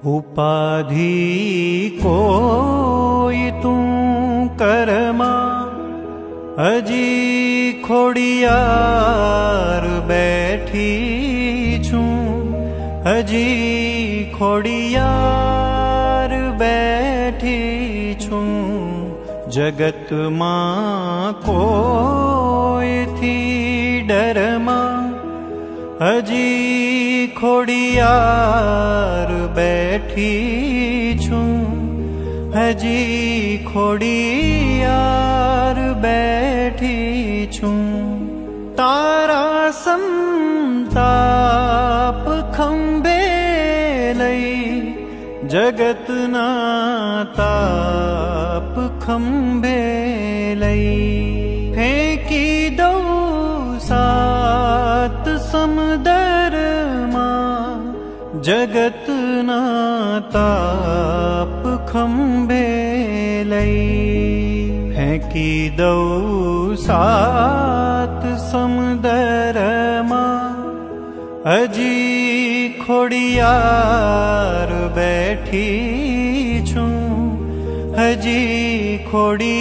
उपाधि कोई तू करमा हजी खोड़ियार बैठी छूं हजी खोड़ियार बैठी छूं जगत मां कोई थी डरमा हजी खोड़ियार बैठी छूं हजी खोड़ियार बैठी छूं तारा संताप खंबे लई जगत ना ताप खंबे लई फेंकी दऊं सात समदर मां जगत ना ताप खंबे लई फेंकी दऊं सात समदर मां हजी खोड़ियार बैठी छूं हजी खोड़ी